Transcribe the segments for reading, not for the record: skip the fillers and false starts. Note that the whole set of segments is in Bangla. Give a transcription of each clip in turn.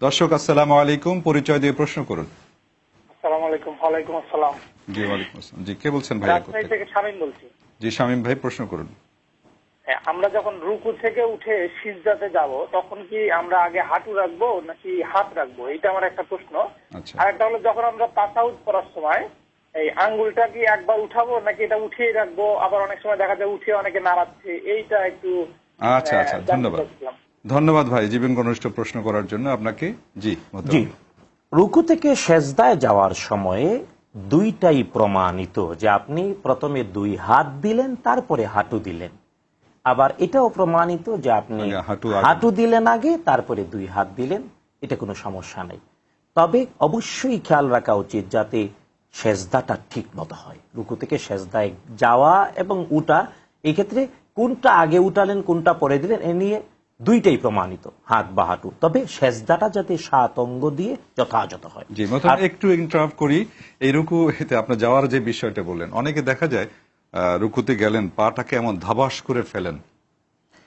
দর্শক আসসালামু আলাইকুম, পরিচয় দিয়ে প্রশ্ন করুন। আসসালামু আলাইকুম। ওয়ালাইকুম আসসালাম। জি ওয়ালাইকুম আসসালাম। জি কে বলছেন ভাই? রাজশাহী থেকে শামীম বলছি। জি শামীম ভাই প্রশ্ন করুন। হ্যাঁ, আমরা যখন রুকু থেকে উঠে সিজদাতে যাব তখন কি আমরা আগে হাঁটু রাখবো নাকি হাত রাখবো, এটা আমার একটা প্রশ্ন। আচ্ছা। আর একটা হলো যখন আমরা তাসাউদ করার সময় এই আঙ্গুলটা কি একবার উঠাবো নাকি এটা উঠিয়ে রাখবো, আবার অনেক সময় দেখা যায় উঠিয়ে অনেকে নাড়াচ্ছে, এইটা একটু আচ্ছা আচ্ছা, জানতে ধন্যবাদ চাচ্ছিলাম। ধন্যবাদ ভাই জীবন ঘনিষ্ঠ প্রশ্ন করার জন্য আপনাকে। জি জি, রুকু থেকে সেজদায় যাওয়ার সময়ে দুইটাই প্রমাণিত যে আপনি প্রথমে দুই হাত দিলেন তারপরে হাঁটু দিলেন, আবার এটাও প্রমাণিত যে আপনি আগে হাঁটু হাঁটু দিলেন আগে তারপরে দুই হাত দিলেন, এটা কোনো সমস্যা নেই। তবে অবশ্যই খেয়াল রাখা উচিত যাতে সেজদাটা ঠিক মতো হয়। রুকু থেকে সেজদায় যাওয়া এবং উঠা, এই ক্ষেত্রে কোনটা আগে উঠালেন কোনটা পরে দিলেন এ নিয়ে দুইটাই প্রমাণিত, হাত বা হাঁটু, তবে সেজদাটা যাতে 7 অঙ্গ দিয়ে যথাযথ হয়। জি মতন একটু ইন্টারাপ্ট করি। এই রুকু এতে আপনার যাওয়ার যে বিষয়টা বললেন, অনেকে দেখা যায় রুকুতে গেলেন পাটাকে এমন ধাবাস করে ফেলেন,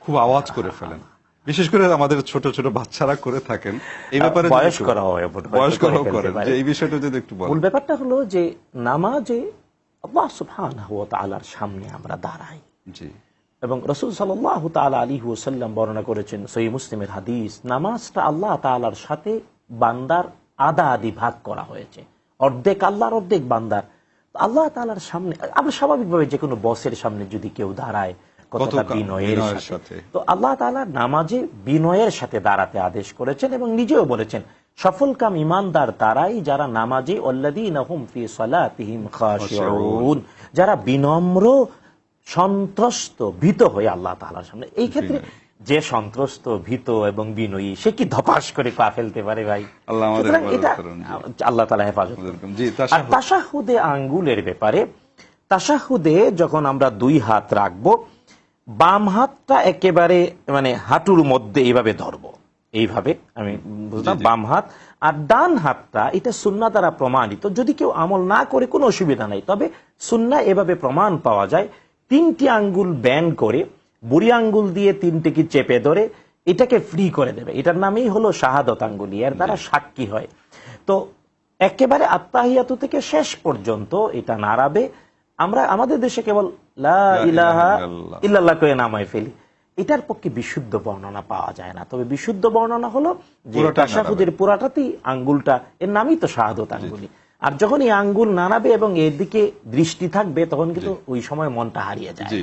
খুব আওয়াজ করে ফেলেন, বিশেষ করে আমাদের ছোট ছোট বাচ্চারা করে থাকেন। এই ব্যাপারে বয়স্করাও করেন, যে এই বিষয়টা যদি একটু বলেন। মূল ব্যাপারটা হলো যে নামাজে আল্লাহ সুবহানাহু ওয়া তাআলার সামনে আমরা দাঁড়াই, জি এবং রাসূল সাল্লাল্লাহু তাআলা আলাইহি ওয়াসাল্লাম বর্ণনা করেছেন সহিহ মুসলিমের হাদিস, নামাজটা আল্লাহ তাআলার সাথে বান্দার আধা আধি ভাগ করা হয়েছে, অর্ধেক আল্লাহর অর্ধেক বান্দার। আল্লাহ তাআলার সামনে আমরা স্বাভাবিকভাবে যে কোনো বসের সামনে যদি কেউ দাঁড়ায় কতটা বিনয়ের সাথে, তো আল্লাহ তাআলা নামাজে বিনয়ের সাথে দাঁড়াতে আদেশ করেছেন এবং নিজেও বলেছেন সফলকাম ইমানদার তারাই যারা নামাজে আল্লাযীনা হুম ফি সালাতিহিম খাশিউন, যারা বিনম্র সন্ত্রস্ত ভীত হয়ে আল্লাহ তাআলার সামনে। এই ক্ষেত্রে যে সন্ত্রস্ত ভীত এবং বিনয়ী সে কি ধপাস করে পা ফেলতে পারে ভাই? সুতরাং এটা আল্লাহ তাআলা হেফাজত করেন। আর তাশাহুদে আঙ্গুলের ব্যাপারে, তাশাহুদে যখন আমরা দুই হাত রাখবো, বাম হাতটা একেবারে মানে হাঁটুর মধ্যে এইভাবে ধরবো, এইভাবে আমি বুঝলাম বাম হাত, আর ডান হাতটা এটা সুন্নাহ দ্বারা প্রমাণিত, যদি কেউ আমল না করে কোনো অসুবিধা নাই, তবে সুন্নাহ এভাবে প্রমাণ পাওয়া যায় 3টি আঙ্গুল ব্যান্ড করে বুড়ি আঙ্গুল দিয়ে 3টিকে চেপে ধরে এটাকে ফ্রি করে দেবে, এটার নামেই হলো শাহাদত আঙ্গুলি, এর দ্বারা সাক্ষী হয়। তো একেবারে আত্তাহিয়াতু থেকে শেষ পর্যন্ত এটা নাড়াবে। আমরা আমাদের দেশে কেবল লা ইলাহা ইল্লাল্লাহ কয়ে নামায় ফেলি, এটার পক্ষে বিশুদ্ধ বর্ণনা পাওয়া যায় না। তবে বিশুদ্ধ বর্ণনা হলো যে তাশাহুদের পুরাটাতেই আঙ্গুলটা, এর নামই তো শাহাদত আঙ্গুলি, আর যখন এই আঙ্গুল নাড়াবে এবং এর দিকে দৃষ্টি থাকবে তখন কিন্তু ওই সময় মনটা হারিয়ে যায় না।